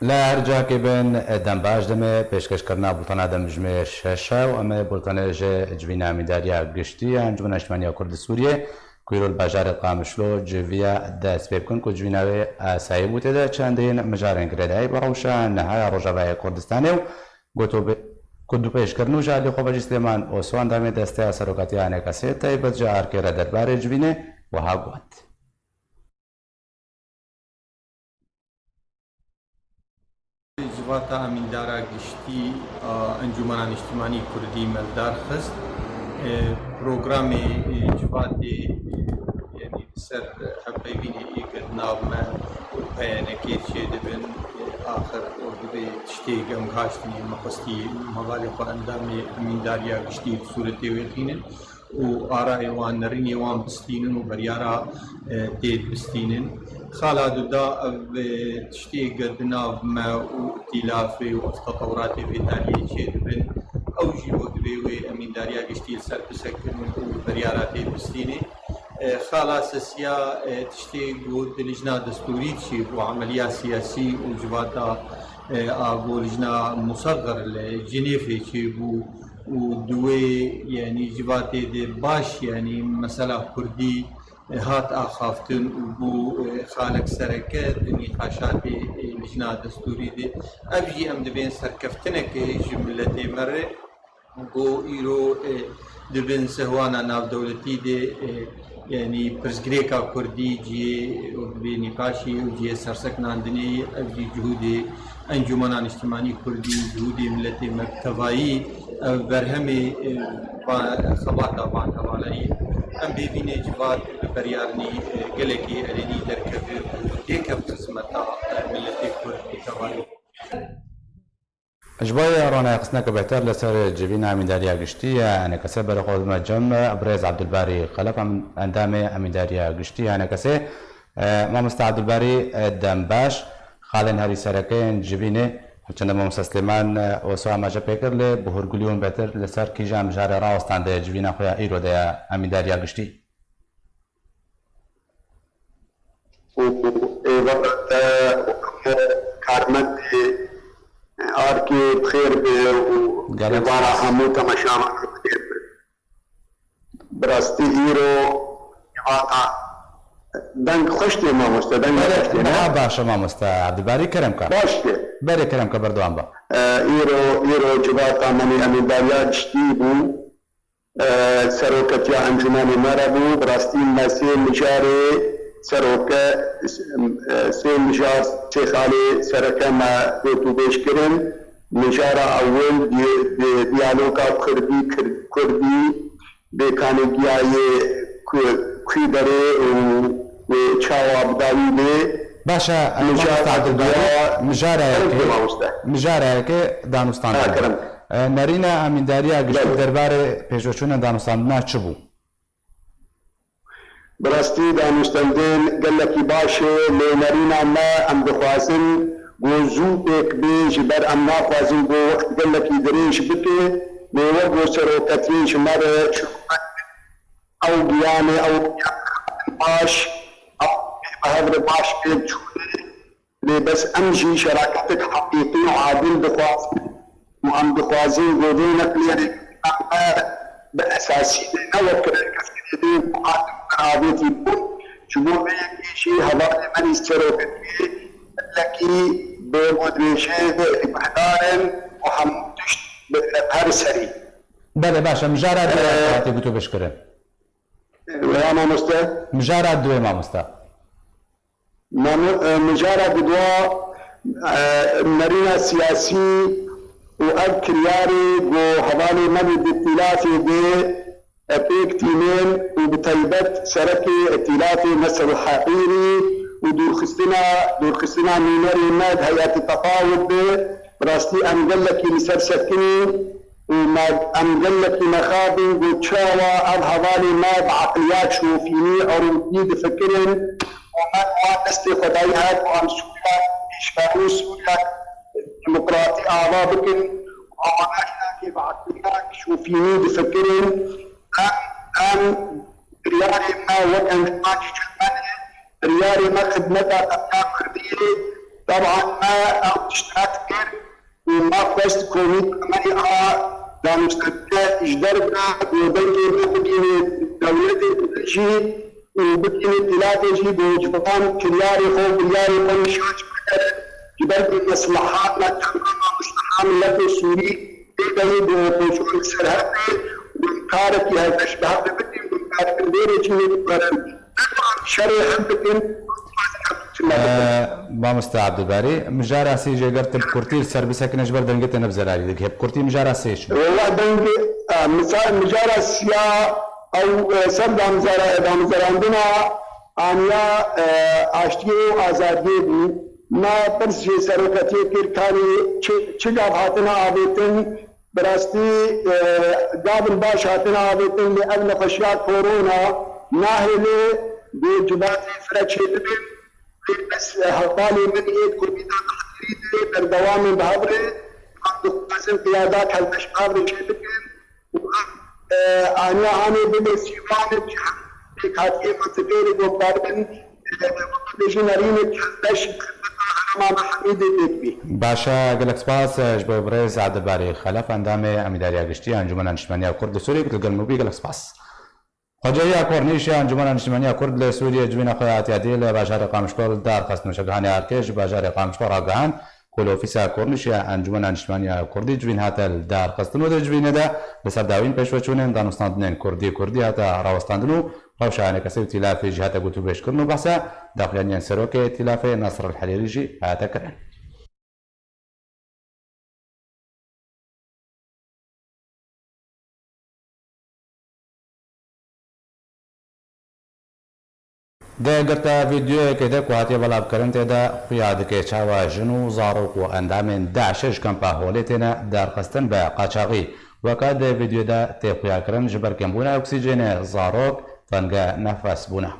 لا ارجع كبن دم باش دم پیشکش کرنا بولتانا دم جمع ششا و اما بولتانا جوینا میداریا گشتی انجمن اجتماعی کرد سوریه کویرو الباجار قامشلو جویا دست بکن کو جوینا اسایی بوده ده چندین مجارن گردای بروشا نهایا روجاوای کردستانه گوتو کدو پیش کرنو جالی خوب سلیمان و سوان دام دسته سرکاتی آنه کسی تایبت جار که را درباره جوینه و ها گوت جواتا امیندارا گشتی انجمن اجتماعی کردی ملدار خست پروگرام جوات یعنی سر حبیبینی ایک نام پیانکی چه دبن آخر اردوی تشتیگم گاشتنی مقصدی مغالب اندام امینداریا گشتی صورتی ویتینه و آرای وان نرینی وان بستینن و بریارا تید بستینن خالد دا تشتي قدنا ما وتلافي وتطورات في تالي شيء بن اوجي وقبي امين داريا قشتي سر بسكن وبريارات بستيني خلاص سيا تشتي قد لجنة دستوري شيء وعمليات سياسي وجواتا اقول لجنة مصغر لجنيفي شيء ودوي يعني جواتي دي باش يعني مسألة كردي هات آخافتن بو خالق سرکت نقاشات لجنة دستوری دی ابجی ام دبین سرکفتنه که جملتی مره بو ایرو دبین سهوانا ناف دولتی دی يعني برزگریکا کردی جی بی نقاشی و جی سرسک ناندنی ابجی جهود انجمنان اجتماعی کردی جهود ملت مکتبایی برهمی خباتا بان حوالایی ام ببینه جواد بریارنی گلکی علنی درکبه دیکم قسمتا ملت کرد تبایی اجباي رانا قسناك بهتر لسر جبينا اميداريا قشتي انا كسي برقود مجمع ابرز عبد الباري خلف اندامي اميداريا قشتي انا كسي ما مستعد الباري دمباش خالن هاري سركين جبينه چند ما سليمان وسوا ما جبكر له بهرغليون بهتر لسر كيجام جار راستان ده جبينا خويا ايرو ده اميداريا قشتي كارمت آرکی بخیر به و دوباره همو تماشا بخیر براستی ایرو جواتا دنگ خوشتی ما مسته دنگ خوشتی نه باشه ما مسته عبدالباری کرم که باشه بری کرم که بردوام با ایرو جواتا منی امیداریا جشتی بو سروکتی انجمانی مرا بو براستی مسی مجاره سروکه سه مجار چه خالی سرکه ما تو بیش کرن مجاره اول دیالوگا کردی به کانگیای کوی داره و چاواب داوی به باشا مجاره که دانستان نرینه امینداریا گشت درباره پیشوچون دانستان چه بو؟ براستی دانستندن گلکی باشه لنرینا ما ام دخوازن گوزو ایک بیج بر ام ناخوازن گو وقت گلکی دریش بکه میوه گو سروکتیش مره او گیانه او باش او بهدر باش بید چونه بس امجی شراکتك حقیقی و عادل دخوازن و ام دخوازن گو دینک لیره بأساسي نوكر الكثيرين عادتي بون شبوه يكيشي هذا من يستروك لكي بمدرشة بحضار وحمدش بهرسري بله باشا مجارد دواتي قلتو بشكره وياما مستا مجارد دوي ما مستا مجارد دوا مرينا سياسي وأذكر ياري جو حوالي مني بالتلافي دي أبيك تيمين وبطيبت سركي التلافي مسر حقيري ودور خستنا ميناري ماد هيئة التفاوض دي براستي أنقلك لسر سكني وما أنقلك مخابي وتشاوى أب حوالي ماد عقليات شوفيني أو دفكرن ومن وانستي خدايهات وأم سوريا إشبارو سوريا ديمقراطي أعضاء بكن وعملنا كيف عقليات شوفيني دفكرن أم ريالي ما وكان جماعي جمالي ريالي ما خدمتها أبناء كردية طبعا ما أوش خواست كوميد مريعة دانشتنا إجدرنا ودنجي بكين دولة الجي وبكين التلاتجي بوجبان كلياري خو كلياري قنشاش جبال المصلحات لا تحمل مصلحة ملك السوري تقدر بوجود سرهاتي ومكارك هذا الشباب بدي ومكارك الديري جيني بقرن شريحة بدين مامۆستا عەبدولباری مژارە سێژێ گەر تل کورتی سەر بسەکنەش بەر دەنگێتە نەبزەراری دەک هێب کورتی مژارە سێش والله دنگ مثال مجارة سيا أو سب دامزراندنا آنيا آشتيو آزادي بي ما برس جي سرکتی کرکانی چه گاف هاتنا آبیتن براستی گابن باش هاتنا آبیتن لی اگل خشیا کورونا ناهلی بی جباتی فرچه دبن بس هطالي من ايد كربيتا تحريدي در دوام بهبري عبد القاسم قيادات هالاشقاب رشيدكن آنيا آني بدي سيوان بكاتي مصدري وباردن بيجي ناريني كهدش خدمتها محميدي بيكبي باشا گەلک سپاس ji bo birêz عەبدولباری خەلەف ئەندامê ئەمیداریya گشتî Encûmena Niştmeniya Kurd li Sûriyê gilgelmûbî gelek spas. خۆجەیە کۆرنیشی Encûmena Niştmeniya Kurd li Sûriyê civîna xwe hatiyadî li bajarê Qamişlor darxistin şegihanê Artêş ji bajarê Qamişlor ragihan ku li ofîsa kۆrnişiya Encûmena Niştmeniya Kurdî civîn hate li darxistin û di civînê de li ser dawîn pêşveçûnên danûstandinên Kurdî hate rawestandin û rewşa kesê û tîlafê jî hate gotûbêjkirin û behsa daxuyaniyên serokê tîlafê Nasr el-Helêrî jî hate kirin. دەگەرتە ڤیدیۆیەکێ دە کو هاتیە بەڵاوکردن تێدا خویا دکێ چاوە ژن و زاڕۆک و ئەندامێن داعشش کەمپا هۆلێ تێنە دارخستن بە قاچاغی وەکات دە ڤیدیۆدا تێخویاکردن ji ber kembûna oksîjenê zarok tenge nefes bûne.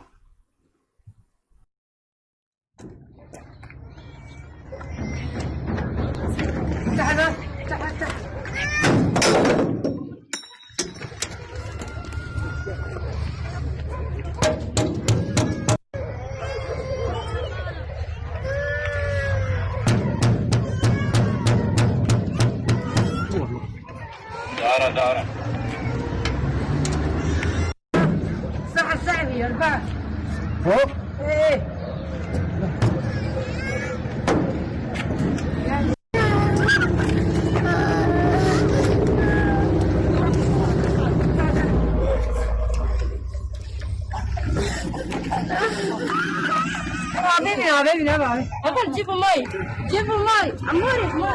دارة الساعة الثانية البعث هوب ايه حبيبي لا بقى اقول جيبوا مي عموري مي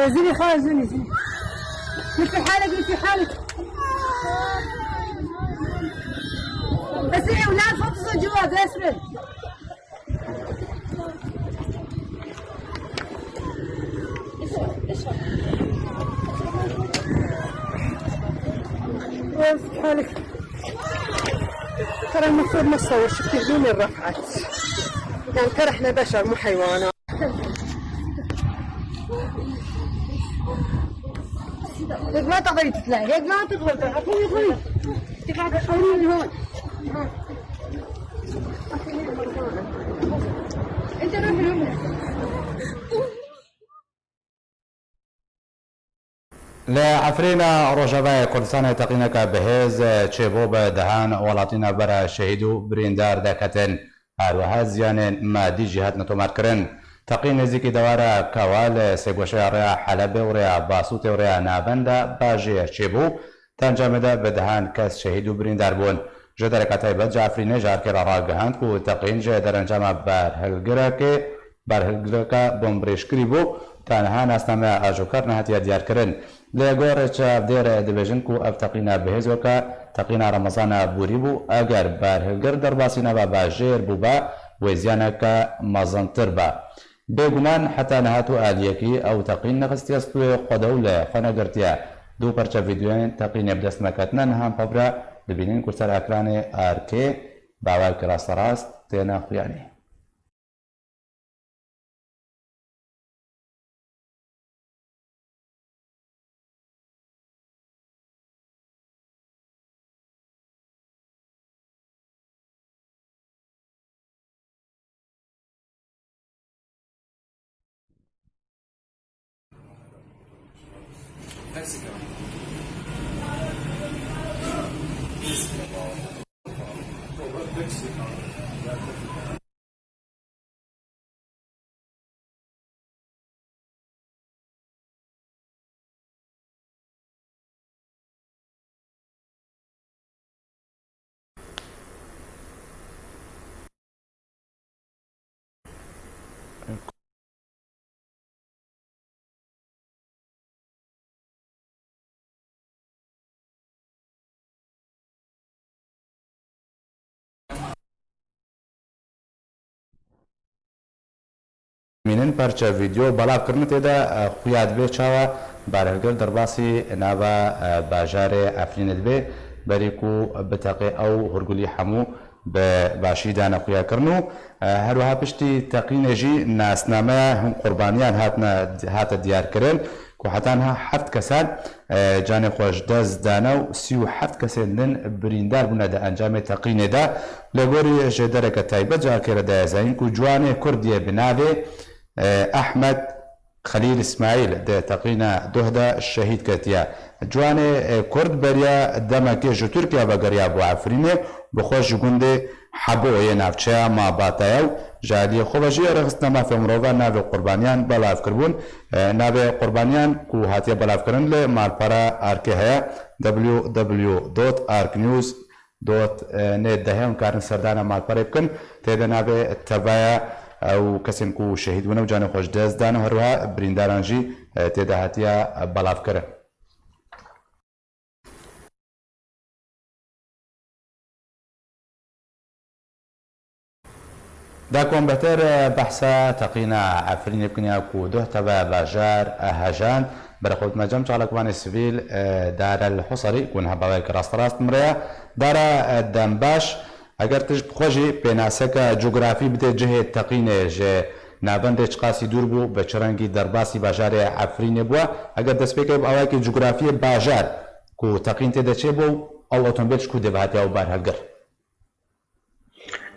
زيني خالص زيني مثل حالك بس يا اولاد فطسوا جوا باسفل ايش حالك ترى المفروض ما تصور شفتي هدومي رفعت يعني ترى احنا بشر مو حيوانات هيك ما تقدري تطلعي هيك ما تقدري خذي تقعدي حولي هون انت روحي لامك لعفرينا روجاوای کوردستان تقینەکە بەهێز چێبۆ بە دەهان وڵاتینە بەرە شەهید و بریندار دەکەتن هەروەها زیانên مادی jî هاتنە تۆمارکردن تەقین نزیکی دەوارە کەوا لە سێگۆشەیە ڕێیا حەلەبێ و ڕێیا باسووتێ و ڕێیا ناوەندە باژەیە چێبوو تەنجامەدا بە دەهان کەس شەهید و بریندار بوون ji dereka taybet Cafrînê ji Arkêra ragihand ku teqîn ji derencama berhilgireka bombirêşkirî bû tenha nasnameya ajokar nehatiye diyarkirin lê gorê çavdêrê dibêjin ku ev teqîna bihêz weke teqîna Remezana bûrî bû eger berhilgir derbasîne ve bajêr bûbe wê ziyaneke mezintir be bêguman heta nehat û aliyekî ew teqîn nexistiye stûyê xwedew lê xwe negirtiye dû perçe vîdyoyên teqînê bi dest neketine nihan pevre dibînin ku ser ekranê Arkê bawek rasterast têne xuyanî. مینن پارچە ڤیددیۆ بەڵاوکردن تێدا خویاد بێ چاوە بارهەلگەر دەرباسی ناوە باژارێ ئەفرینت بێ بەریک و بتەقێ ئەو هورگولی هەموو بە باشی دانەخویاکردن و هەروەها پشتی تەقینێژی ناسنامەیە هەم قوربانیان هاتە دیارکردن و حتانها 7 کەسان جانێ خۆش دەست دانا و 37 کەسێندن بریندار بوونە دە ئەنجامێ تەقینێدا لە گۆری ژێدەرەکە تایبەت جاکێرە دایزین و جوانێ کوردیە بناوێ ئەحمەد خەلیل ئیسماعیل دە تەقینە دۆهدا شەهید کەتیە جوانێ کورد بەریا دەمەکێ ژ تورکیا بەگەریا بۆ ئەفرینێ بخۆش گوندێ حەبۆیە ناوچەیە ماباتایە و ژادیە خۆبەژی ڕخستە مافە مرۆڤ ناوێ قوربانیان بەڵاوکردبوون ناوێ قوربانیان و هاتیە بەڵاوکردن لێ مالپەرە ئارکێ هەیە www.arknews.net دەهێن کارن سەردانە مالپەرێ بکەن تێدە ناوێ تەڤایە ئەو کەسێن و شەهید بوونە و جانێ خۆش دەستدان و هەروەها بریندارانژی تێدا هاتیە بەڵاوکردن. داكم بتر بحثا تقينا عفرين بكنيا كودو تبع باجار هجان برخوت مجمع على كمان السبيل دار الحصري كون هبا كراست راست مريا دار دمباش اگر تج بخوجي بناسك جغرافي بتجه تقينه ج نابند قاسي دور بو بچرنگي درباسي باجار عفرين بو اگر دسبيك اواكي جغرافي باجار كو تقين تدچه بو او اوتومبيل كو دبهات او بار هلگر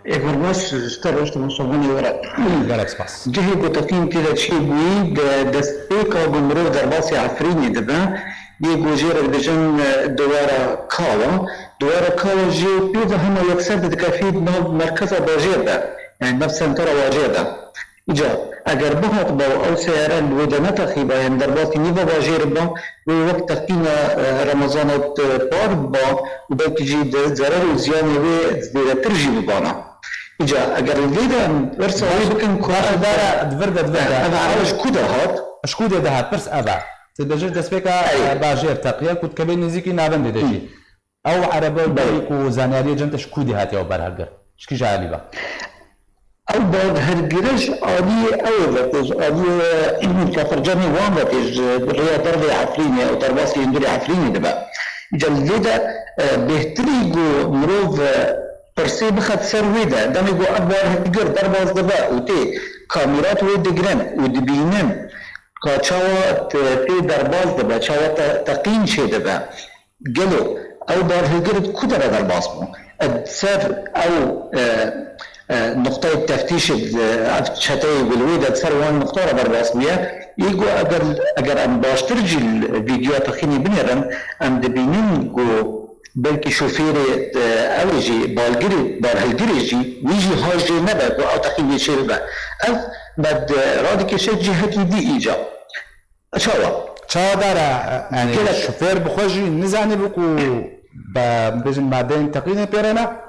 إفرماش اشتريت مصابوني ورق. جالكس باس. جهي بتقييم كده شيء بوي دستيك أو بمرور درباسي عفريني دبا يجو جيرك دجن دوارا كاوا جي بيضا هما يكسد دكافيد مركز باجيدا يعني نفس سنترا واجيدا إجا أجر بهات باو أو سيارة الودانات خيبا يعني درباسي نيفا باجير با ووقت تقينا رمضان بار با وبتجي ضرر وزيان وزيادة ترجي ببانا إجا أجر الليدا ورسالي بكن كوارا دارا دفرد أنا عارف كودا هات شكودا دهات برس أبا تدجر دسبيكا باجير تقيا كنت كبين نزيكي نابن دجي أو عربي بريك وزانياري جنت شكودي هاتي أو برهالجر شكي جالي با أو بعد هالجرش آلي أو بتج آلي كفرجاني وان بتج ريا دربي عفريني أو درباسي يندري عفريني دبا جلدا بهتري جو مروف برسي بخد سرويدا دمي جو أكبر هتجر درباز دبا وتي كاميرات ودجرن ودبينن كشوا تي درباز دبا شوا تقين شيء دبا قالوا أو بار هالجر كتر درباز مو السر أو نقطة تفتيش شتاي بالويدا تسروان نقطة بالرسمية يجو أجر أن باشترجي الفيديو تخيني بنيرن أم دبينين جو بلكي شوفيري أوجي بالجري بالهالجري جي ويجي هاجي نبات أو تخيني شيربا أف بعد رادك شيء جهتي دي إيجا شوا دارا يعني الشوفير بخوجي نزاني بكو بجن بعدين تقينا بيرنا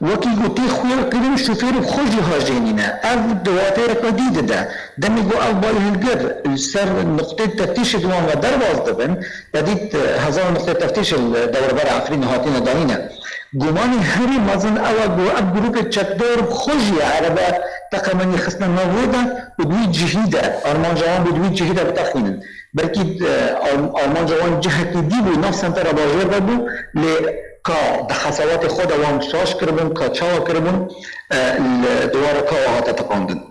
وكي قلتي خويا كريم الشوفير بخوجي هاجينينا أف دواتير قديدة ده دمي جو أفضل هالجر السر نقطة تفتيش دوام ودرباز دبن يديت هزار نقطة تفتيش الدور برا عفرين هاتينا داينا جماني هري مازن أول جو أب جروب تشكدور بخوجي عربة تقمني خصنا موجودة بدوي جهيدة أرمان جوان بدوي جهيدة بتخينن بلكي أرمان جوان جهة ديبو نفس سنتر باجر بدو كا دخسوات خود وام شاش كربون كا چاوا كربون دوار كا هاتا تقاندن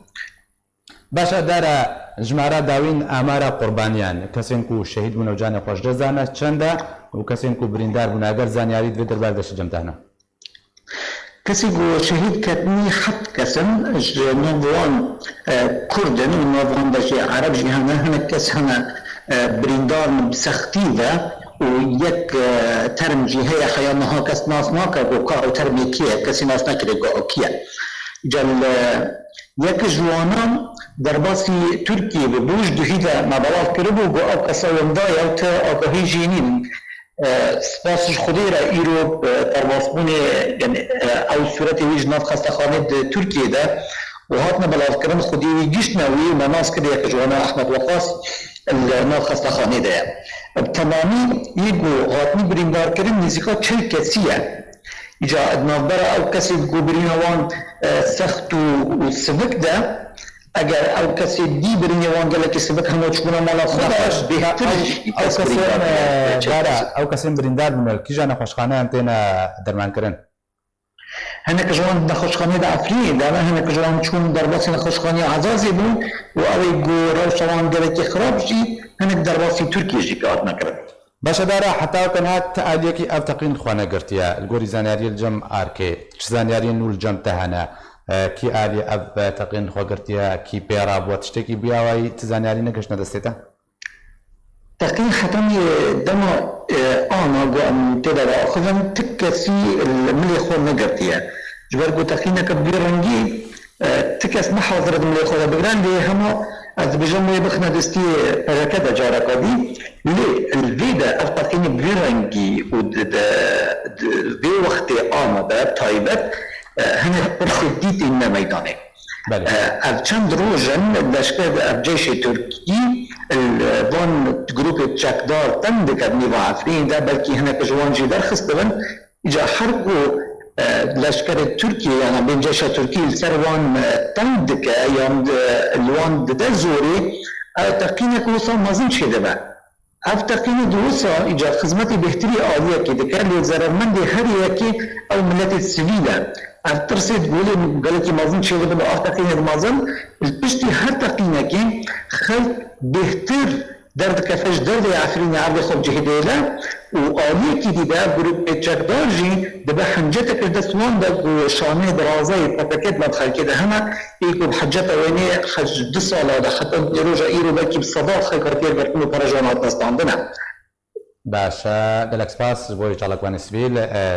باشا دارا جمعرا داوين امارا قربانيان كسين كو شهيد بونا وجاني خوش جزانا چندا وكسين كو بريندار بونا اگر زانياري دوي دربار دش جمتانا كسي كو شهيد كتني حد كسن نوفوان كردن ونوفوان بشي عرب جهانا هنا كسنا بريندار بسختي ذا ويك ترم جهة خيانها كس ناس ناكا وكا أو ترمي كيا كسي ناس ناكري كيا جل يك جوانا درباسي تركيا ببوش دهيدا ما بلاد كربو أو كساوم دايا أو تا أقاهي جينين سپاسش خودی را ایرو پروازبون یعنی او صورت ویج ناف خستخانه ترکیه ده و هاتنا بلاف کردن خودی ویجیش نوی و مناس کرده که جوانا احمد وقاص ناف خستخانه ده تمامی یکو هاتنی بریندار کردن نزیکا 40 کسیه ایجا نافبر او کسی گو برینوان سخت و سبک ده اگر او کسی دی برینی وانگل که سبک همو چونه مالا خودش بهترش او کسی بریندار بمل کی جانا خوشخانه انتینا درمان کرن هنك جوان نخوشخانه دا افرین دا هنك جوان چون درباسی نخوشخانه عزازی بون و اوی گو روش وانگل که خراب جی هنك درباسی ترکیه جی که آت نکرد باشا دارا حتى كان هات آليكي أو تقين خوانا قرتيا الجوري زانياري الجم آركي زانياري نول الجم تهنا كي آلي أب تقين خوا قرتيا كي بيرا بوا تشتكي بياوي تزانياري نقش ندستيتا تقين ختمي دما أنا قام تدرى أخذن تكسي الملي خوا نقرتيا جبرقو تقينك بيرنجي تكس محاضرة الملي خوا بغراندي هما از بجمع بخنا دستي بركة جارة قدي ليه الفيدا التقين بيرنجي في وقت آمده تايبت هنا برسي ديت إنما ميدانه از چند روزن لشکر افجیش ترکی الوان گروپ چکدار تند کردنی و عفرین ده بلکه هنه کجوان جی درخست دون اجا حرقو لشکر ترکیه یعنی بین جیش ترکی سروان تند که ایام الوان ده زوری تقینه که وصا مازن شده با اف تقینه دوسا اجا خدمت بهتری آلیه که دکر لیزرمند هر یکی او ملت سویله ترسيد قولي قال لك مازن شيء غير تقييم المازن البشتي هر تقييمه كي خلق بهتر درد كفاش درد عفرين عرض خب جهديلا وآلية كي دي بقى جروب تشاكدار جي دبا حنجتك دستوان دا شانه درازي باباكت ما تخيل كده هما يكو بحجتا ويني خج دسالة دا حتى يروجا ايرو باكي بصداق خي كارتير بركنو برجانات نستعندنا باشا بالاكسباس بوي جالكوان سبيل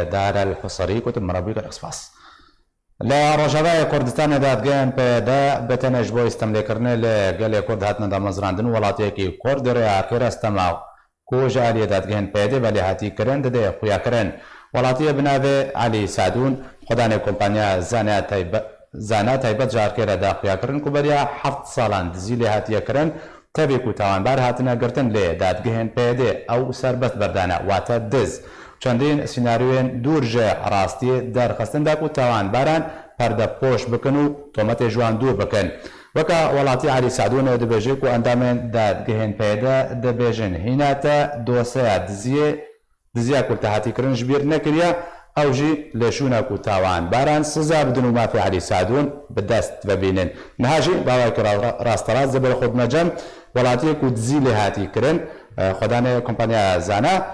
دار الحصري كتب مرابي بالاكسباس لا رجاء كردستان دادگان پیدا بتنج بو استملكرنه لقال كرد هاتنا دا مزراندن ولاتي كي كرد ريا كير استماع كوج علي دادگان پیدا بلی هاتی کرن ده خویا کرن ولاتي بناوي علي سعدون خدانه كومبانيا زانا تايبت جار كير دا خویا کرن کو بريا 7 سالان دزيلي هاتي کرن تبي کو توان بار هاتنا گرتن ل دادگان پیدا او سربت بردانه واتا دز چندین سیناریوین دورجه راستی درخستن دا کو توان باران پرده پوش بکن و تومت جوان دور بکن وکا ولاتی علی سعدون دبیجه کو اندامن دادگهن پیدا دبیجن هیناتا دوسه دزیه کلتهاتی کرن جبیر نکریا او جی لشونا کو توان باران سزا بدون ما في علی سعدون بدست ببینن نهاجی باوی کرا راستراز زبر خود مجم ولاتی کو دزیلی هاتی کرن خدانه کمپانیا زانا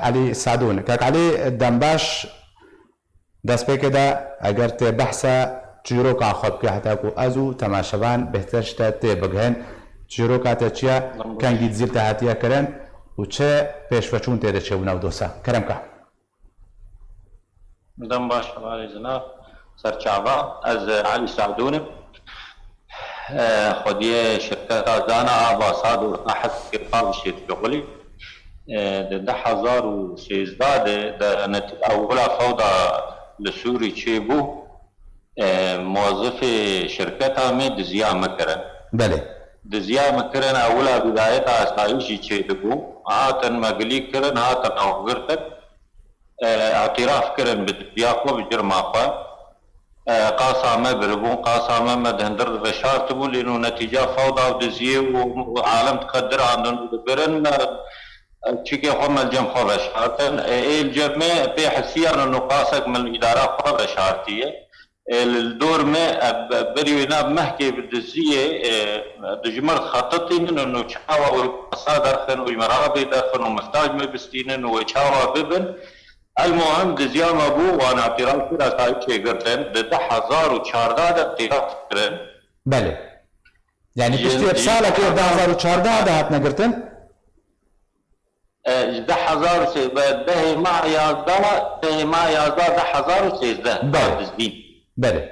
علي سعدون كاك علي دنباش دست بك دا اگر ت بحثا جيروك عن خط كي حتى كو ازو تماشبان بهترشتا ت بگهن جيروك اتچيا كان جيت زيل تهاتيا كرن وچه پیشوچون ته چه وناو دوسا کرم کا دنباش علي جناب سرچاوا از علي سعدون خديه شركه زانا اباساد واحد كفاء شغلي ده 2013 ده أولها فوضى لسوري تشيبو موظف شركتها من دزيا مكرن بله دزيا مكرن أولها بدايتها أسايشي تشيبو هاتن مقلي كرن هاتن أوغرتن اعتراف كرن بدياقو بجرماقا قاسامة بربون قاسامة مدهندر بشار تبو لأنه نتيجة فوضى ودزيا وعالم تقدر عندن برن چیکه هم الجم خوابش هاتن الجمع به حسيان النقاصك من الإدارة خوابش هاتية الدور ما بريونا محكي بالدزية دجمر خططي من إنه شاوا وصادر خن ومرابي دخن ومحتاج مبستين وشاوا ببن المهم دزيا مبو وانا اعتراف كده تايشي قرتن ده 1014 اعتراف كرن بله يعني پشتی بسالە که 2014 داهات نەگرتن 10,000 ده ما 11 ده ما 11 10,013 بله. دزدین بله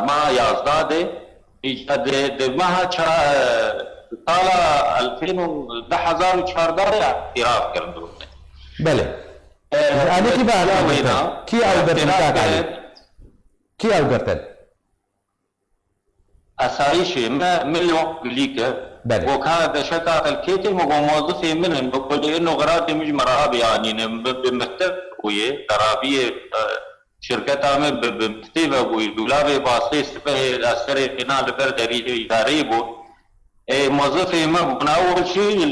ما 11 ده ماها سال 2014 اعتراف کردو بله علی کی بعد کی او گرتن کاک علی کی او گرتن اسايش ما من الوقت ليك بله. وكان شكا الكيتم وموظفي منهم بقول انه غراتي مجمرة يعني بمكتب ويا ترابيه شركتها من بمكتبه ودولابي باصي سبه الاسري قناه بردري يداريبو موظفي ما اول شيء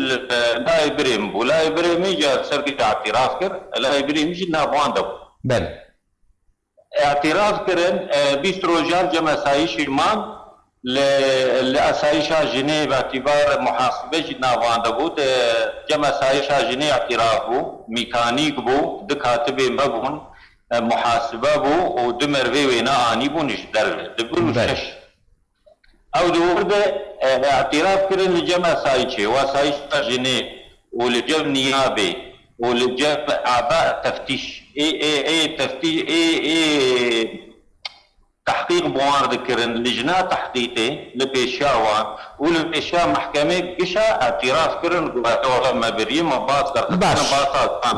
لا يبرم ولا يبرم يجي شركه اعتراف كر لا يبرم يجي نافوان دو بله اعتراف كرن بيستروجار جمع سايش المان لأسايشها جنيه باعتبار محاسبة جنا وانده بود جمع سايشها جنيه اعتراف بو ميكانيك بو دكاتبه مبون محاسبة بو ودمر وينا آني بو نشدر دبلو شش او دورده اعتراف كرن لجمع سايشه وسايشها جنيه ولجمع نيابه ولجمع اعباء تفتيش تفتيش تحقيق بوارد كرن لجنة تحقيقي لبيشاوان ولبيشا محكمة قشا اعتراف كرن ما بريم باس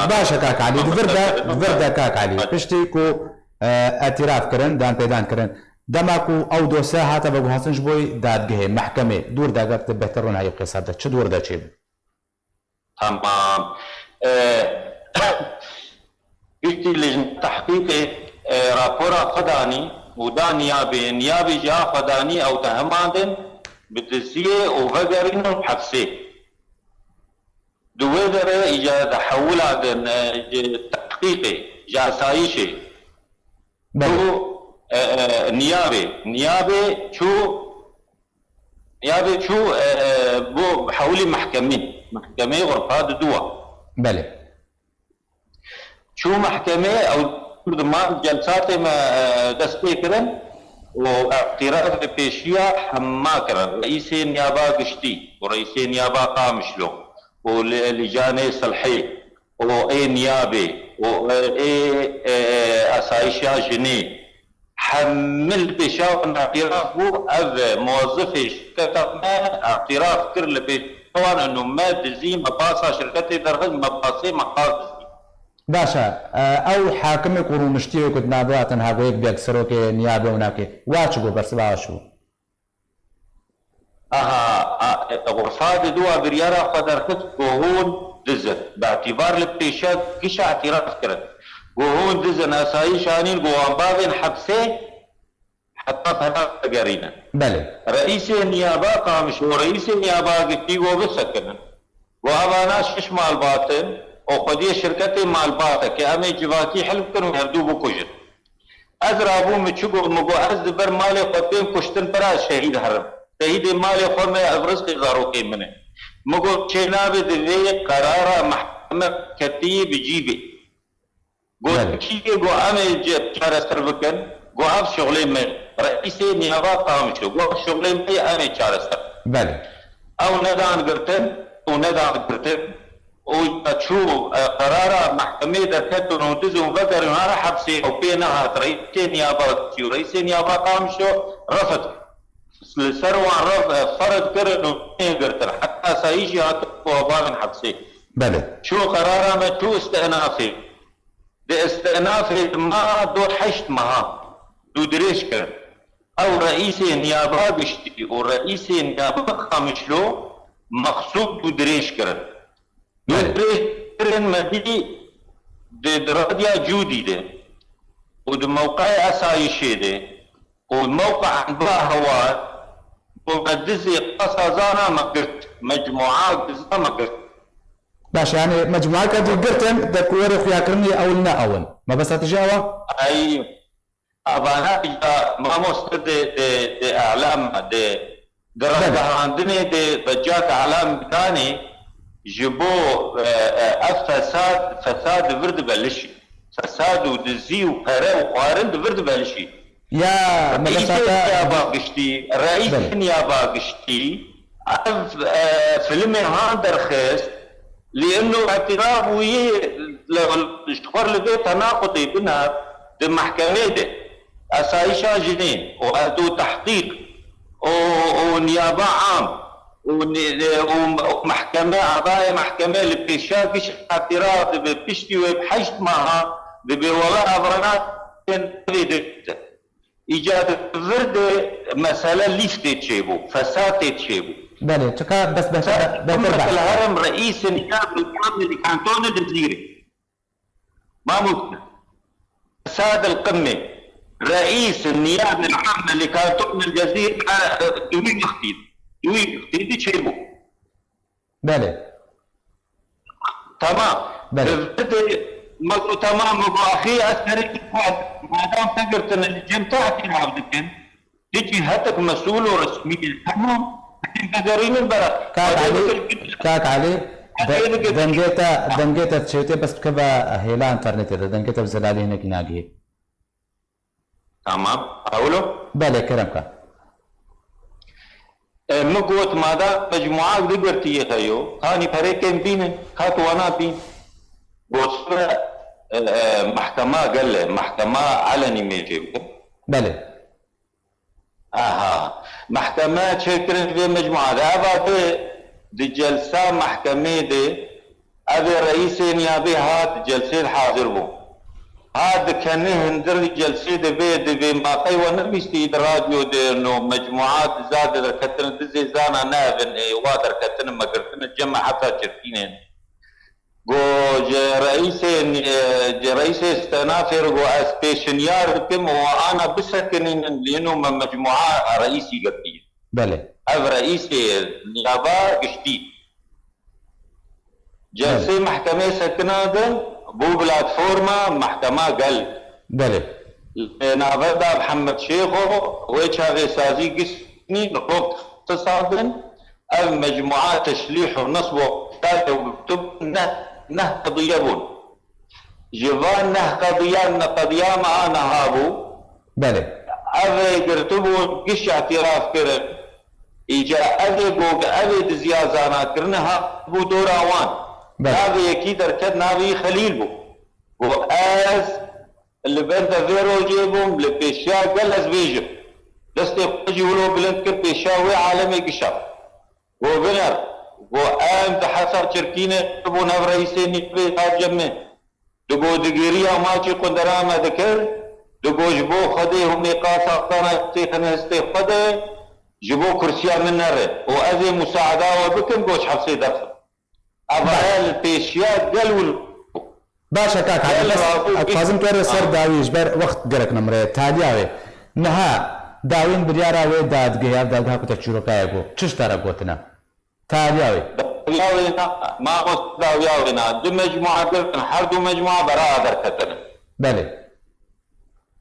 باش كاك علي دفردا كاك علي پشتی کو اعتراف كرن دان پیدان كرن دماكو او دوسا هاتا بگو هاتنج بوي دادگه محكمة دور داگرت بهترون هاي قصة دا چه دور دا چه تمام قلت لجنة تحقيقي راپورا خداني ودا نيابي جا خداني او تهماندن بتسيه وفقرين حبسه دويدر اجا تحول عدن تحقيقي جا سايشي دو نيابي شو بو حولي محكمة غرفات دوا بله شو محكمة او ضمان جلسات ما دستي كرن واعتراف بيشيا حما كرن رئيس النيابة قشتي ورئيس النيابة قامشلو ولجان صلحي واي نيابة واي اسايشا جني حمل بيشا اعتراف بو اذ موظف شركة ما اعتراف كر لبيش طبعا انه ما تزي مباصة شركتي درغز مباصي مقاصد باشا او حاكم كورو مشتي كنت نابات هاغو يك بيكسروك نيابه هناك واتشو بس باشو غرفات دوا بريارة قدرت قهون دزن باعتبار البيشات كش اعتراف كرت قهون دزن اساي شانين قوان بابين حبسه حتى فهذا قرينا بله رئيس النيابة قامش ورئيس النيابة قلتي وبسكنا وهذا شش مال باطن وقضية شركتي مال باطن كأمي جواتي حلف كانوا يردو بكوجن أزرابو متشقو مقو أزدبر مالي قطين كشتن برا شهيد هرم شهيد مالي قومي أبرز قزارو كي منه مقو چنابي دوي قرارا محكمة كتي بجيبي قو كيكي قو أمي جب چارستر بكن قو أب شغلين من رئيسي نيابا قامشو قو شغلين من أمي چارستر بله او ندان قرتن وشو قرار محكمة دركت ونوتز وفكر انها حبسي او بينها رئيس نيابه ورئيس نيابه قامشو رفض لسروان فرض كرنو قرتن حتى سايجي هاتو وبان حبسي بله شو قرار ما شو استئنافي ده استئنافي ما دو حشت معها دو دريش كرن او رئيس النيابه بيشتكي ورئيس النيابه قامشلو مقصود بدريش كرن بدريش كرن مدي دراديا جودي ده ود موقع اسايشي ده والموقع عندها هوا وقدسي قصازانا مقرت مجموعات قصة مقرت باش يعني مجموعة كانت قرتن دكوري خيا كرني اولنا اول ما بس تجاوى اي ابانا ما مستد دي اعلام دي درجة عندنا دي بجات اعلام ثاني جبو فساد ورد بلشي فساد ودزي وقرا وقارن ورد بلشي يا رئيس ملفات النيابة قشتي رئيس بله. النيابة قشتي فيلم هذا رخيص لانه اعتراف وياه الشخور لديه تناقضي بينها بمحكمة ده اسايشا جنين وادو تحقيق ونيابة عام ومحكمة أعضاء محكمة اللي بيشاكش اعتراف بيشتي وبحشت معها بولاء أبرنات إيجاد فردة مسألة ليفتة تشيبو فساتة تشيبو بله تكا بس قمة الهرم رئيس النيابة العامة لكانتون الجزيرة ما ممكن فساد القمة رئيس النيابة العامة لكانتون الجزيرة دوي اختيد تشيبو بله تمام بله. تمام ابو اخي اسرك ما دام تقدر ان الجيم تاعتي عبدك تجي هاتك مسؤول ورسمي تمام تقدرين البلد كاك علي دنجيتا تشيوتي بس كبا هيلا انترنت دنجيتا بزلالي هناك ناقي تمام اقوله بله كرمك مقوت ماذا مجموعة دقرتي خيو ثاني فريقين بين خاتو وانا بين وصل محكمة قال محكمة علني ميجيب بله محكمة شكرا في مجموعة هذا دي جلسة محكمة دي هذا رئيس نيابي هاد جلسة حاضر بو هذا كان هندر جلسة دي ما قي ونبيستي دراديو دي انه مجموعات زاد دركتن دزي زانا نافن وادر كتن مقرتن الجمع حتى شركينين جو رئيس استنافر جو اسبيشنيار كم وانا بسكنين لانه مجموعه رئيسي قبلي بله او رئيس النيابه قشتي جلسه محكمه سكنادن بو بلاتفورما محكمه قل بله نافذ محمد شيخو ويشاغي سازي قسني نقوط اقتصادن او مجموعات تشليح ونصب وكتب نه قضيبون جوان نه قضيان ما انا هابو بله اذا قرتبو قش اعتراف كرن ايجا اذا قوق اذا زيازانا كرنها بو دوراوان هذا يكيد دركت نابي خليل بو واز اللي بنت فيرو جيبهم لبيشا قلز بيجب دستي قجي ولو بلند كر بيشاوي عالمي قشاف وبنر وآن تحصل شركينة تبون هذا رئيسين يبي هاجمه دقو دقيريا ما شيء قدرا ما ذكر دقو جبو خدي هم نقاط أقطنا تيخنا استيقظه جبو كرسيا من نره وأذي مساعدة وبكم قوش حبسي دخل أبعال البيشيات قالوا باشا كاك بس لازم توري سر داويش بر وقت قرك نمره تالياوي نها داوين بريارا وي دادگه دادگه كنت تشوروكايغو چش ترى قوتنا تالياوي ما قصد داوياوينا دو مجموعة قلتن هر دو مجموعة براءة دركتن بله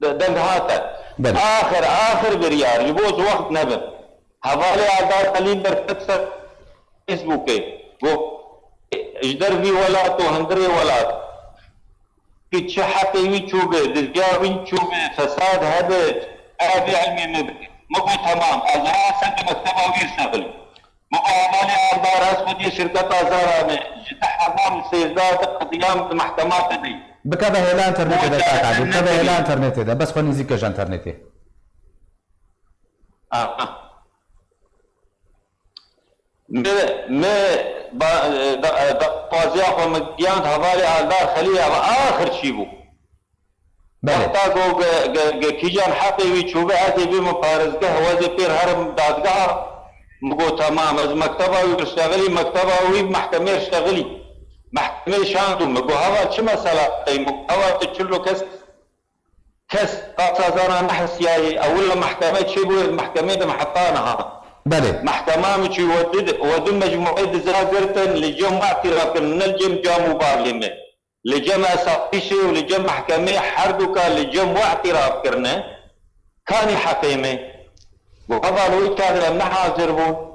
دنگ هاتا بله آخر بريار يبوز وقت نبن حوالي آدار قليل دركت فيسبوكي वो इधर भी वाला तो हंदरे वाला कि चहाते भी चुबे दिलजा भी चुबे फसाद هذا هذا علمي مقو تمام أزرع سنت مكتب وغير سهل مقو عمالي أربع راس بدي شركة أزارة من تحرم سيزات قضيام محكمات دي بكذا هلا انترنت ده كاك عادي بكذا هلا انترنت ده بس خوني زيكش انترنت ما قاضيات ومجيان حوالي آدار خليه آخر شيء بو وقتا کو کیجان حقی وی چوبه هاتی بی مبارزگه هوازی پیر هرم دادگاه مگو تمام از مکتبه وی اشتغلی مکتبه وی محکمه اشتغلی محکمه شاندو مگو هوا چه مسئله ای مگو هوا تچلو کس قاصازانا نحسیایی اولا محکمه چی بو محکمه ده محطانها بله محكمة مشي ودن مجموعة زاجرتن لجمع اعتراف من الجم جامو بارلمة لجمع ساقيشي ولجمع محكمة حردوكا لجمع اعتراف كرنا كان حكيمة وهذا لو كان لم حاضر بو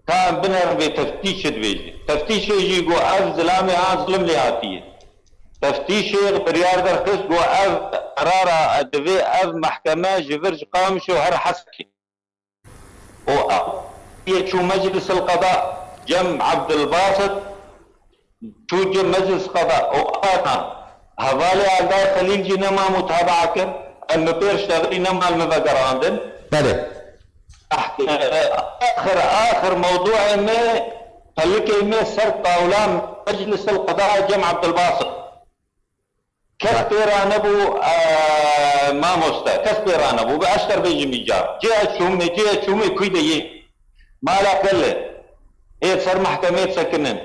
كان بنر بتفتيش بيجي تفتيش يجي جو أف زلامي ظلم لي عاتية تفتيش بريار درخص وأف قرار أدفي أف محكمة جفرج قامش وهر حسكي ويشو مجلس القضاء جم عبد الباسط شو جم مجلس قضاء وأنا هذالي على خليل جي نما متابعة كر المبير شغلي نما المفقر عندن بله آخر موضوع ما خليك ما سر طاولان مجلس القضاء جم عبد الباسط كسبير نبو ما مستا كسبير نبو بأشتر بيجي ميجار جاء شومي كويدة ما لا كله إيه سر محكمة سكنن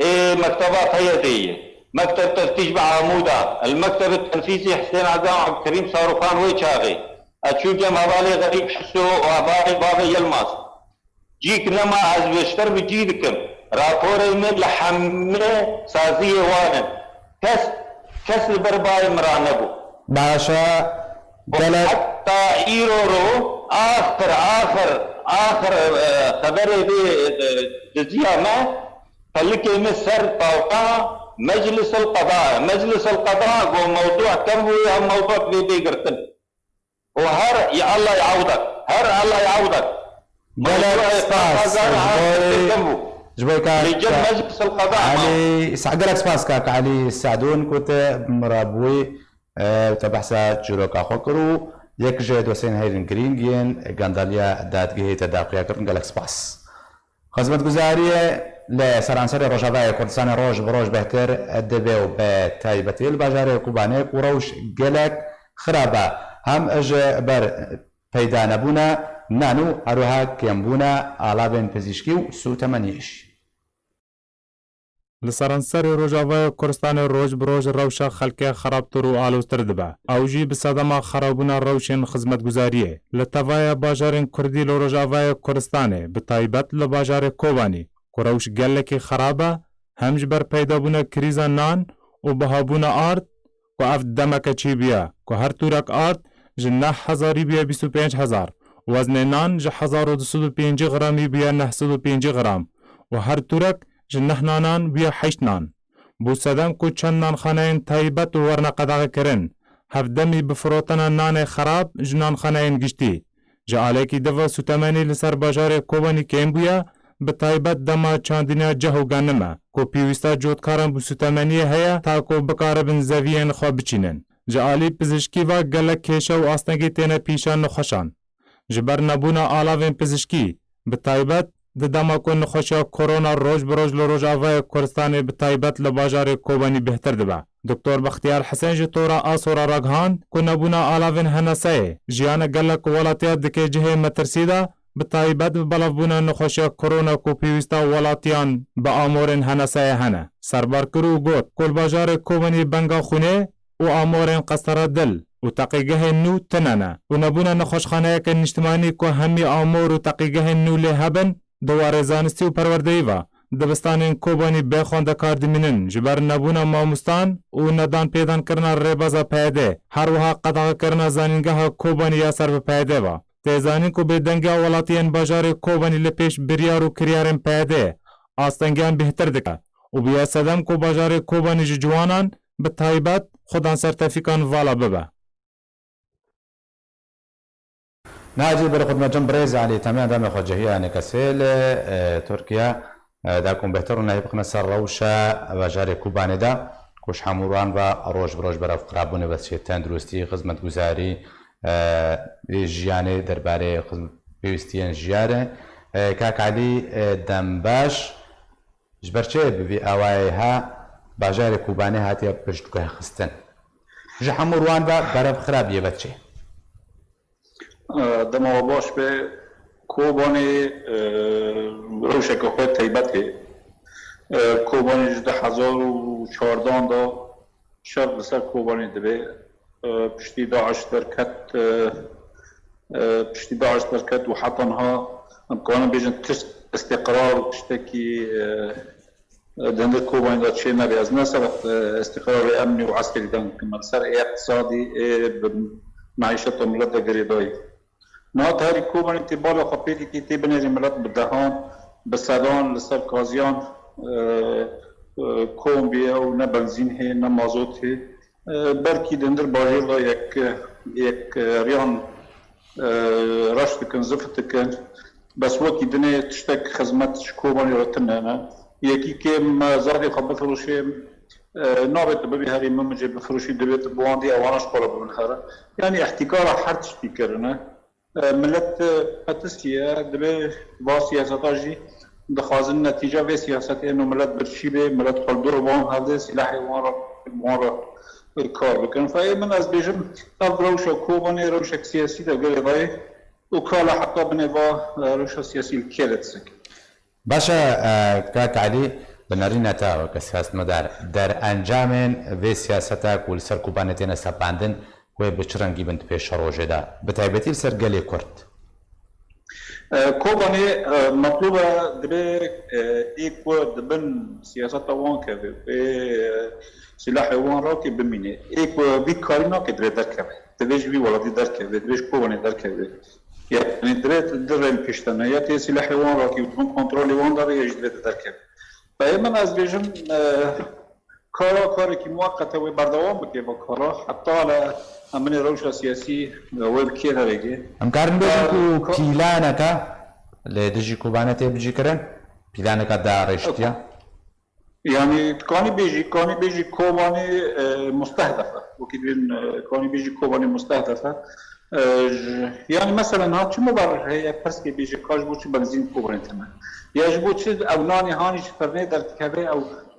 إيه مكتبات هي مكتب تفتيش بعمودة المكتب التنفيذي حسين عزام عبد الكريم صاروخان ويشاغي أشوف جم هذالي غريب حسو وهذالي بابا يلماس جيك نما أزبشتر بجيدكم رابور من لحمة سازية وانا كس البرباي مرانبو باشا قالت حتى إيرورو آخر خبر دزيا ما خليك يمسر طاوقا مجلس القضاء هو موضوع كم هو موضوع بيدي قرتن وهر يا الله يعوضك جبوي كاك لجل مجلس القضاء علي سعقلك سباس كاك علي سعدون كنت مرابوي تبحث جروكا خوكرو يك جيد وسين هيرن جرينجين غانداليا دادگهی تداقيا كرن قالك سباس خدمت گزارية لسرانسري روجافاي كردستان روج بروج بهتر الدبي وبتايبتي الباجاري كوبانيك وروش قالك خرابة هم اج بر پیدا نبونا نانو هروها کمبونا آلابن پزیشکی و سو تمنیش لسرانسر روجاوای کردستان روج بروج روشا خلک خرابتر و آلوستر دبا اوجی بصدما خرابونا روشن خدمت گزاریه لتوای باجارن کردی لروجاوای کردستان بتایبت لباجار کوبانی کروش گلک خرابه همج بر پیدا بونا کریزا نان و بهابونا آرد و اف دمک چی بیا که هر تورک آرد جنه هزاری بیا 25,000 وزن نان جه 1205 غرامی بیا 905 غرام و هر تورک جنه نانان بیا 8 نان بو صدم کو چند نان خانه تایبت و ورنه قدغه کرن هفدمی بفروتن نان خراب جنان خانه گشتی جعاله کی دو سوتمنی لسر بازار کوبانی کم بیا به تایبت دما چاندینه جهو گنمه کو پیوستا جوتکارن بو سوتمنی هيا تا کو بقاربن زوین خو بچینن جعالی پزشکی و گلک کشه و آستنگی تینه پیشان نخوشان جبر نبونا آلاوین پزشکی به تایبت د دما کو نخوشا کرونا روز بروز لروج آوای کردستان به تایبت لباجار کوبانی بهتر دبا دکتر بختیار حسین جتورا آسورا رگهان کو نبونا آلاوین هنسای جیان گلک ولاتیات دکه جه مترسیدا به تایبت بلافبونا نخوشا کرونا کو پیوستا ولاتیان با آمورن هنسای هنه سربار کرو گوت کل باجار کوبانی بنگا خونه و آمورن قصر دل و تقیگه نو تنانه و نبونا نخوشخانه که نجتمانی که همی آمور و تقیگه نو لهبن دواره زانستی و پروردهی و دبستان کوبانی بخونده کار دمینن جبر نبونا ماموستان و ندان پیدان کرنا ریبازا پیده هر وها قطعه کرنا زانینگه کوبانی یا سر پیده و تیزانین کو به دنگه ولاتین باجار کوبانی لپیش بریار و کریارن پیده آستنگیان بهتر دکه و بیا صدم کو باجار کوبانی جوانان به تایبت خودان سرتفیکان والا ببه ناجي برخد جنب بريز علي تمام دام خو جهيه نكسل تركيا داكم بهترنا يبقى مسر روشا باجار كوباني دا كوش حموران با روج بروج برا قرابونه بس شتان دروستي خدمت گزاري جياني درباري خدمت بيستيان جياره كاك علي دمباش جبرچه بي اوايها باجار کوبانه هاتیه پشتوکه خستن جه حموروان با برف خرابیه بچه دما باش به کوبانی روشه که خود تیبته کوبانی جده 1014 دا شب بسر کوبانی دبه پشتی داعش درکت و حتی انها امکانه بیجن تست استقرار و تشتکی دند کوبانی دا چه نبی از نصر استقرار امنی و عسکری دند که ملسر اقتصادی معیشت و ملت گریدایی نهات هاری کوبانی تیبال خبیدی که تیبنیری ملت بدهان بسدان لسر کازیان کومبیا و نه بنزین هی نه مازوت هی برکی دندر باجر دا یک ریان رشت کن زفت کن بس وکی دنه تشتک خدمت کوبانی را تنه یکی که مزادی خب بفروشه نابت ببی هری ممجه بفروشی دبیت بواندی اوانش قولا ببنخاره یعنی احتکار هر تشتی کرنه ملت پتسیه دبی با سیاست جی دخوازن نتیجه به سیاست اینو ملت برشی به ملت خلدور وان هده سلاحی وان را کار بکن فای من از بیشم تاب روش کوبانی روش سیاسی دا گلی دای و کالا حتی بنه با روش سیاسی الکیلت سک باشا کاک علی بنارین تا که سیاست مدار در انجام و سیاستا کل سر کوبانتین سپاندن و بچرنگی بند پیش روزه دا بتایبتی سر گلی کرد کوبانی مطلوبه دبی ایک و دبن سیاست وان که سلاح وان را که بمینه ایک و بی کاری نا که دبی درکه دبیش بی ولادی درکه دبیش کوبانی درکه یعنی دبی در این پیشتنه یا تی سلاح وان را که بتون کنترل وان داره یا دبی درکه و من از بیشم کاری که موقته و بردوام بکه با کارا حتی على امن روش سیاسی و بکی هرگی امکارن بیشم کو پیلانه که لدیجی کوبانتی بجی کرن پیلانه که دارشتیا يعني كاني بيجي كوباني مستهدفه وكيدين كاني بيجي كوباني مستهدفه يعني مثلا ها شو مبرر هي بس كي بيجي كاش بوشي بنزين كوباني تمام يجب بوشي او ناني هاني فرني درتكبه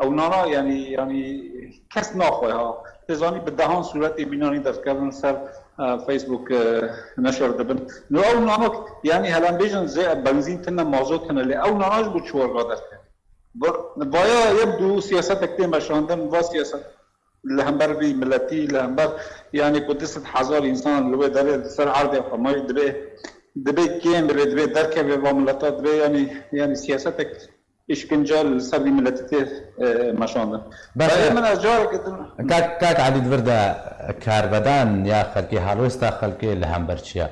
او نانا يعني كس ناخوي ها تزاني بدهان صورت بيناني درتكبن سر فيسبوك نشر دبن نو او نانا يعني هلا بيجن زي بنزين تنا مازوت تنا اللي او ناناش بوشور قادر بایا يبدو سياسات كتير مشاندن و سياسات لهمبر بي ملتي لهمبر يعني قدست حزار انسان اللي داره سر عرض حماية دبي كيم دبي دركه و ملتات دبي يعني سياساتك اشكنجال سر ملتي مشاندن بایا من از جار كاك عديد فردا كاربدان يا خلقي هالوستا خلقي لهمبر چيا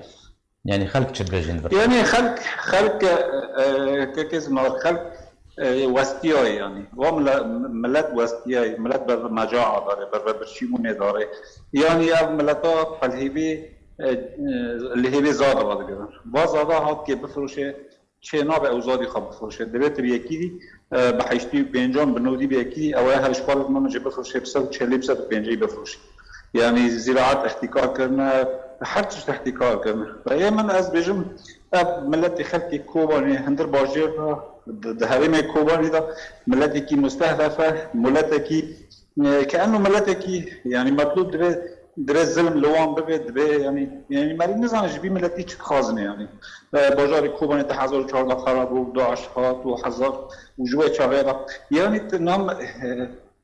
يعني خلق چه بجين فردا يعني خلق كيز نار خلق وستیای یعنی و ملت وستیای ملت بر مجاعه داره بر برشیمونه داره یعنی اف ملتا پلهیبی لهیبی زاده باید گرن با زاده هات که بفروشه چه ناب اوزادی خواب بفروشه دویت بیکی به حیشتی پینجان بنودی بیکی اوه هرش پارت منجه بفروشه بسد چلی بسد پینجی بفروشه یعنی زراعت احتکار کرنه هر چیز احتکار کرنه و من از بجم ملت خلقی کوبانی هندر باجر ده هرم كوباني ده ملتكي مستهدفة ملتكي كأنه ملتكي يعني مطلوب دبي الظلم لوان ببي دبي يعني ما نزان جبي ملتي تخازنه يعني باجار كوباني ده 1400 خراب و داعش هات و حزار و جوه شغيرة يعني نام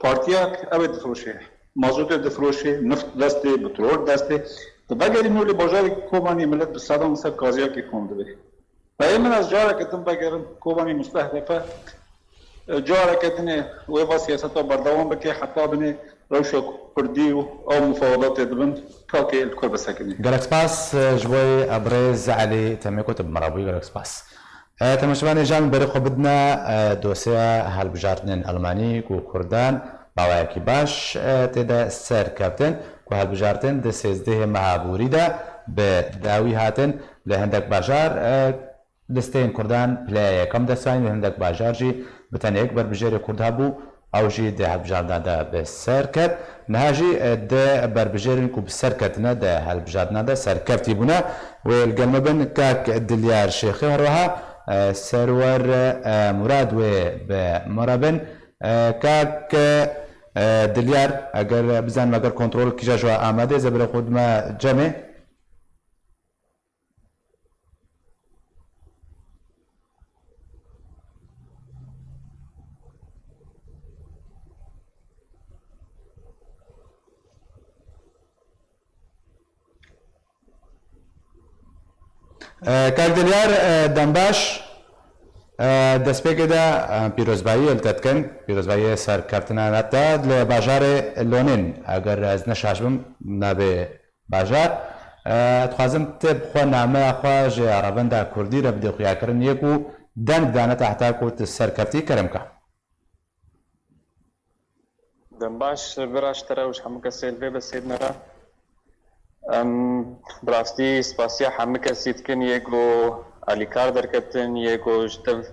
بارتياك أبد فروشه مازوت دفروشه نفط دسته بترول دسته تبغى إنه لباجار كوباني ملت بسادة مثل كازيا كي كون دبي من از جاره کتن بگرم کوبانی مستهدفه جاره کتنه و با سیاستا بردوام بکه حتی بنه روش کردی و او مفاوضات دبن کاکی الکل بسکنی گلکس پاس جوی ابرز علی تمیکوت مرابوی گلکس پاس تماشبان جان بری خو بدنا دوسیه هلبجارتن المانی کو کردان باوای کی باش تدا سر کاپتن کو هلبجارتن د 13 مهابوری ده به داوی هاتن لهندک بازار دستين كردان بلاي كم دستين عندك باجارجي بتاني اكبر بجيري كردها بو او جي ده بجارنا ده بسركت نهاجي ده بربجيري كو بسركتنا ده هالبجارنا ده سركفتي بنا والقلمبن كاك دليار شيخي هروها سرور مراد و بمرابن كاك دليار اگر بزن مگر كنترول كيجا جوا آماده زبر خود ما جمع کاردلیار دنباش دست بگیده پیروزبایی التدکن پیروزبایی سرکفتن نتاد لباجار لونین اگر از نشاشم نبی باجار تخازم تب خو نامه خو جه عربان دا کردی را بدی خویا کرن یکو دنگ دانه تحتا کوت سرکفتی کرم که باش براش ترى وش حمك السيد بيبا سيدنا را براستي سباسيا حمك السيد كن يجو علي كاردر كابتن يجو جتف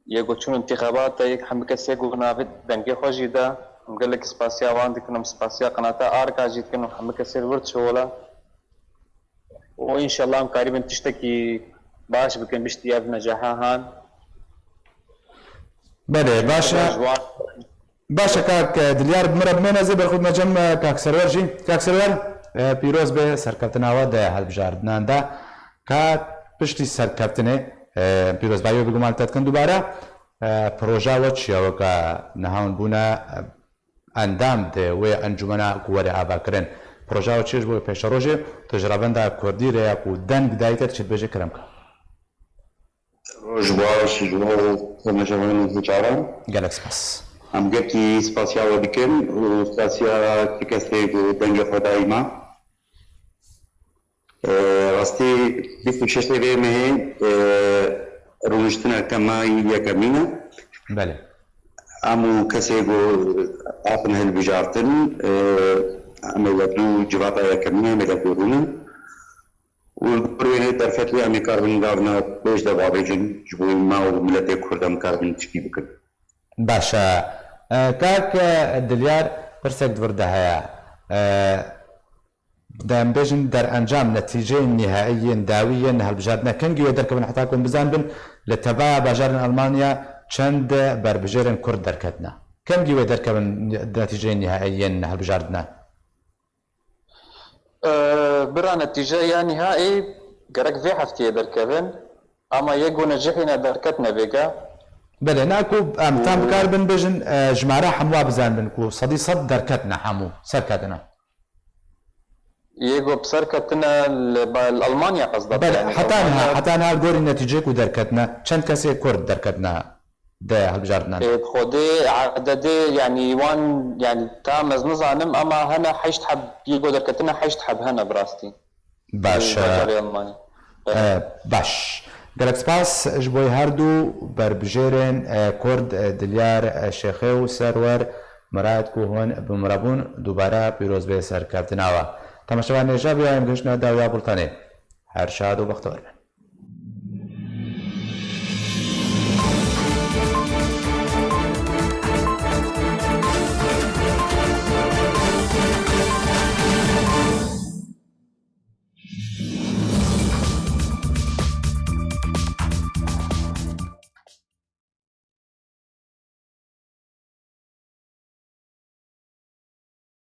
يجو شون انتخابات يك حمك السيد نافد دنجي خوجي دا قال لك سباسيا واندك نم سباسيا قناة اركا جيت كنو حمك السيد ورد شولا وان شاء الله قريبا تشتكي باش بكن باشتياف نجاحها هان بله باشا كاك دليار بمرب منا زي بالخود نجم كاك سرور جي كاك سرور پیروز به سرکفتنا و ده هلبجاردنان دا که پشتی سرکفتنه پیروز بایو بگو مالتات کن دوباره پروژه و چیه و که نهان بونا اندام ده و انجمنا قواره آبا کرن پروژه و چیش بو پیش روژه تجربه کردی ریا کو دنگ دایتر چید بجه کرم که روژ باش جو نجوان زجاران گلک سپاس هم گفتی سپاسیا و بکن و سپاسیا تکسته دنگ خدای ما راستی 26 مه رونشتنا کما یکمینا بله امو کسی گو آفن هل بجارتن املتو جواتا یکمینا ملتو رونن والبروين درفتلي امي كاربن دارنا بيش دبابي جن جبوي ما وملتي كردم كاربن تشكي بكن باشا كاك دليار برسك دورده هيا دام بيجن در انجام نتيجه نهائيا داويا هالبجارنا كنجي ودركبن حتى كون بزانبن لتبع بجارن المانيا چند بربجرن كرد دركتنا كنجي ودركبن نتيجه نهائيا هالبجارنا برا نتيجة نهائي قرق في حفتي دركبن اما يقو نجحنا دركتنا بيقا بله ناكو ام تام كاربن بيجن جمارة حموا بزان بنكو صدي صد دركتنا حمو سركتنا يجو بسركتنا الالمانيا قصدك بله يعني حتى انها الجوري النتيجة كو دركتنا چند كسي كرد دركتنا ده هالبجاردنا خودي عددي يعني وان يعني تام نظانم اما هنا حيشت حب يجو دركتنا حيشت حب هنا براستي باش باش گلک سپاس جبوی هردو بربجرن کرد دلیار شیخه و سرور مراد کو هون بمرابون دوباره پیروز به سرکفتناوا تماشاوان نجابی هم گشنه داویا بلطانه هر شاد و بختور